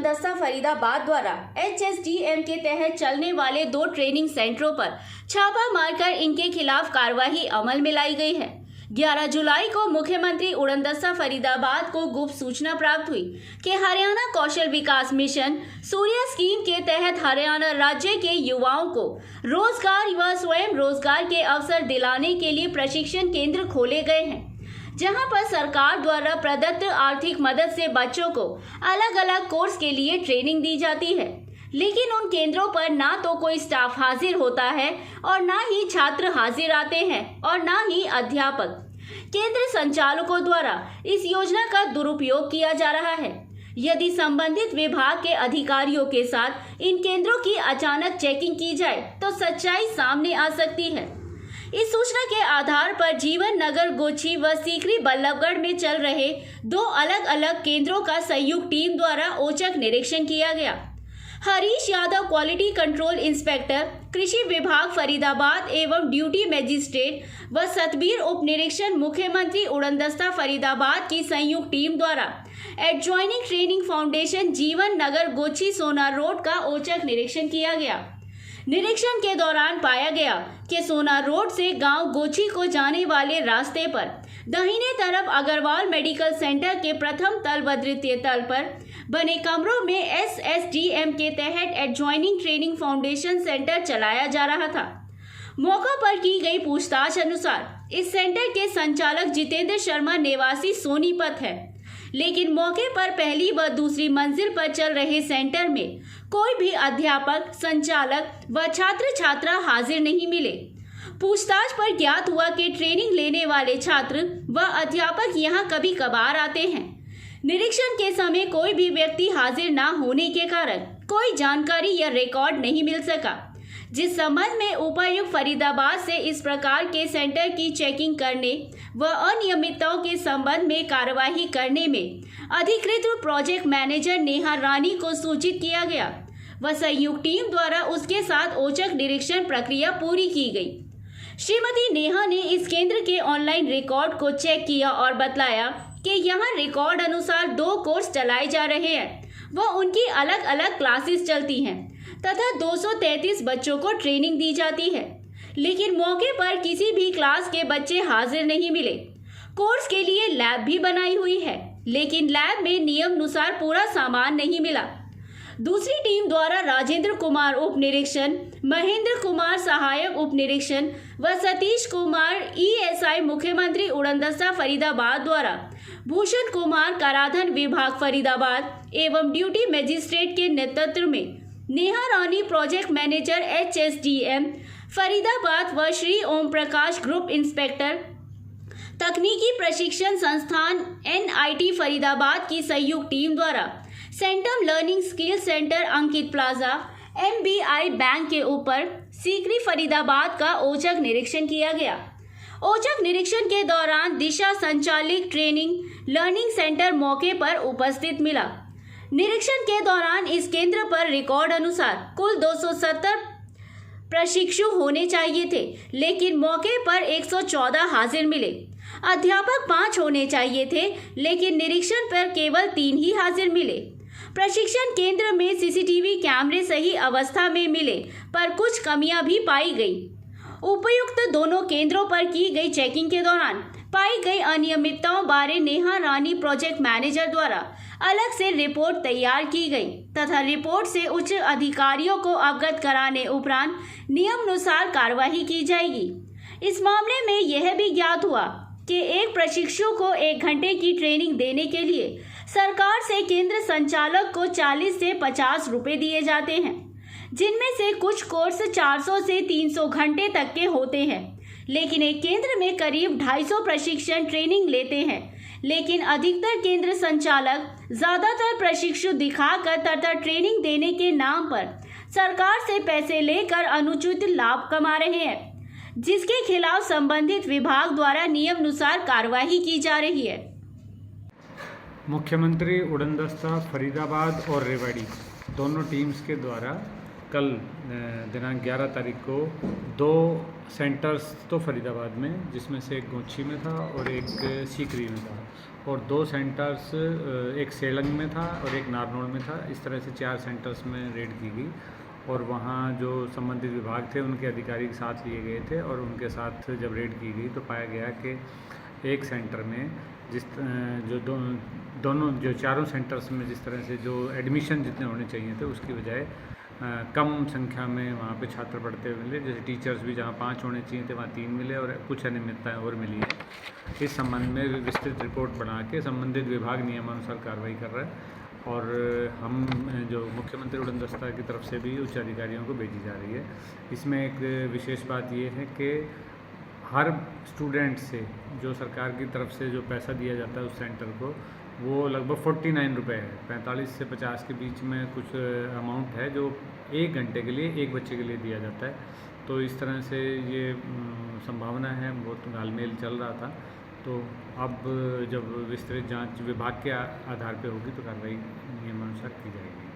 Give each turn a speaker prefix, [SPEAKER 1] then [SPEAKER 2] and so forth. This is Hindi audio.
[SPEAKER 1] उड़नदस्ता फरीदाबाद द्वारा HSDM के तहत चलने वाले 2 ट्रेनिंग सेंटरों पर छापा मारकर इनके खिलाफ कार्रवाई अमल में लाई गई है। 11 जुलाई को मुख्यमंत्री उड़नदस्ता फरीदाबाद को गुप्त सूचना प्राप्त हुई कि हरियाणा कौशल विकास मिशन सूर्या स्कीम के तहत हरियाणा राज्य के युवाओं को रोजगार व स्वयं रोजगार के अवसर दिलाने के लिए प्रशिक्षण केंद्र खोले गए हैं, जहां पर सरकार द्वारा प्रदत्त आर्थिक मदद से बच्चों को अलग अलग कोर्स के लिए ट्रेनिंग दी जाती है। लेकिन उन केंद्रों पर ना तो कोई स्टाफ हाजिर होता है और ना ही छात्र हाजिर आते हैं और ना ही अध्यापक। केंद्र संचालकों द्वारा इस योजना का दुरुपयोग किया जा रहा है। यदि संबंधित विभाग के अधिकारियों के साथ इन केंद्रों की अचानक चेकिंग की जाए तो सच्चाई सामने आ सकती है। इस सूचना के आधार पर जीवन नगर गोची व सीकरी बल्लभगढ़ में चल रहे 2 अलग अलग केंद्रों का संयुक्त टीम द्वारा औचक निरीक्षण किया गया। Harish Yadav quality control inspector कृषि विभाग फरीदाबाद एवं ड्यूटी मजिस्ट्रेट व सतबीर उप निरीक्षक मुख्यमंत्री उड़नदस्ता फरीदाबाद की संयुक्त टीम द्वारा एडजॉइनिंग ट्रेनिंग फाउंडेशन जीवन नगर गोची सोना रोड का औचक निरीक्षण किया गया। निरीक्षण के दौरान पाया गया कि सोना रोड से गांव गोची को जाने वाले रास्ते पर दाहिने तरफ अग्रवाल मेडिकल सेंटर के प्रथम तल व द्वितीय तल पर बने कमरों में SSDM के तहत एडजॉइनिंग ट्रेनिंग फाउंडेशन सेंटर चलाया जा रहा था। मौका पर की गई पूछताछ अनुसार इस सेंटर के संचालक जितेंद्र शर्मा निवासी सोनीपत है, लेकिन मौके पर पहली व दूसरी मंजिल पर चल रहे सेंटर में कोई भी अध्यापक, संचालक व छात्र छात्रा हाजिर नहीं मिले। पूछताछ पर ज्ञात हुआ कि ट्रेनिंग लेने वाले छात्र व अध्यापक यहां कभी कभार आते हैं। निरीक्षण के समय कोई भी व्यक्ति हाजिर न होने के कारण कोई जानकारी या रिकॉर्ड नहीं मिल सका, जिस संबंध में उपायुक्त फरीदाबाद से इस प्रकार के सेंटर की चेकिंग करने व अनियमितताओं के संबंध में कार्यवाही करने में अधिकृत प्रोजेक्ट मैनेजर नेहा रानी को सूचित किया गया व संयुक्त टीम द्वारा उसके साथ औचक निरीक्षण प्रक्रिया पूरी की गई। श्रीमती नेहा ने इस केंद्र के ऑनलाइन रिकॉर्ड को चेक किया और बतलाया कि यहाँ रिकॉर्ड अनुसार 2 कोर्स चलाए जा रहे हैं व उनकी अलग अलग क्लासेस चलती हैं तथा 233 बच्चों को ट्रेनिंग दी जाती है, लेकिन मौके पर किसी भी क्लास के बच्चे हाजिर नहीं मिले। कोर्स के लिए लैब भी बनाई हुई है, लेकिन लैब में नियम अनुसार पूरा सामान नहीं मिला। दूसरी टीम द्वारा राजेंद्र कुमार उप निरीक्षण, महेंद्र कुमार सहायक उप निरीक्षण व सतीश कुमार ESI मुख्यमंत्री उड़नदस्ता फरीदाबाद द्वारा भूषण कुमार कराधान विभाग फरीदाबाद एवं ड्यूटी मजिस्ट्रेट के नेतृत्व में नेहा रानी प्रोजेक्ट मैनेजर HSDM फरीदाबाद व श्री ओम प्रकाश ग्रुप इंस्पेक्टर तकनीकी प्रशिक्षण संस्थान NIT फरीदाबाद की संयुक्त टीम द्वारा सेंटम लर्निंग स्किल सेंटर अंकित प्लाजा MBI बैंक के ऊपर सीकरी फरीदाबाद का औचक निरीक्षण किया गया। औचक निरीक्षण के दौरान दिशा संचालित ट्रेनिंग लर्निंग सेंटर मौके पर उपस्थित मिला। निरीक्षण के दौरान इस केंद्र पर रिकॉर्ड अनुसार कुल 270 प्रशिक्षु होने चाहिए थे, लेकिन मौके पर 114 हाजिर मिले। अध्यापक 5 होने चाहिए थे, लेकिन निरीक्षण पर केवल 3 ही हाजिर मिले। प्रशिक्षण केंद्र में CCTV कैमरे सही अवस्था में मिले, पर कुछ कमियां भी पाई गई। उपर्युक्त दोनों केंद्रों पर की गई चेकिंग के दौरान पाई गई अनियमितताओं बारे नेहा रानी प्रोजेक्ट मैनेजर द्वारा अलग से रिपोर्ट तैयार की गई तथा रिपोर्ट से उच्च अधिकारियों को अवगत कराने उपरांत नियमानुसार कार्यवाही की जाएगी। इस मामले में यह भी ज्ञात हुआ कि एक प्रशिक्षु को 1 घंटे की ट्रेनिंग देने के लिए सरकार से केंद्र संचालक को 40 से 50 रुपए दिए जाते हैं, जिनमें से कुछ कोर्स 400 से 300 घंटे तक के होते हैं, लेकिन एक केंद्र में करीब 250 प्रशिक्षण ट्रेनिंग लेते हैं। लेकिन अधिकतर केंद्र संचालक ज्यादातर प्रशिक्षु दिखाकर तथा ट्रेनिंग देने के नाम पर सरकार से पैसे लेकर अनुचित लाभ कमा रहे हैं, जिसके खिलाफ संबंधित विभाग द्वारा नियमानुसार कार्यवाही की जा रही है।
[SPEAKER 2] मुख्यमंत्री उड़नदस्ता फरीदाबाद और रेवाड़ी दोनों टीम्स के द्वारा कल दिनांक 11 तारीख को 2 सेंटर्स तो फरीदाबाद में, जिसमें से एक गोंछी में था और एक सीकरी में था, और 2 सेंटर्स एक सेलंग में था और एक नारनौल में था। इस तरह से 4 सेंटर्स में रेड की गई और वहाँ जो संबंधित विभाग थे उनके अधिकारी के साथ लिए गए थे और उनके साथ जब रेड की गई तो पाया गया कि एक सेंटर में जो चारों सेंटर्स में जिस तरह से जो एडमिशन जितने होने चाहिए थे उसकी बजाय कम संख्या में वहाँ पे छात्र पढ़ते हुए मिले। जैसे टीचर्स भी जहाँ 5 होने चाहिए थे वहाँ 3 मिले और कुछ अनियमितताएँ और मिली है। इस संबंध में विस्तृत रिपोर्ट बना के संबंधित विभाग नियमानुसार कार्रवाई कर रहा है और हम जो मुख्यमंत्री उड़न दस्ता की तरफ से भी उच्च अधिकारियों को भेजी जा रही है। इसमें एक विशेष बात ये है कि हर स्टूडेंट से जो सरकार की तरफ से जो पैसा दिया जाता है उस सेंटर को, वो लगभग 49 रुपये है। 45 से 50 के बीच में कुछ अमाउंट है जो 1 घंटे के लिए एक बच्चे के लिए दिया जाता है। तो इस तरह से ये संभावना है, बहुत घालमेल चल रहा था। तो अब जब विस्तृत जांच विभाग के आधार पे होगी तो कार्रवाई नियमानुसार की जाएगी।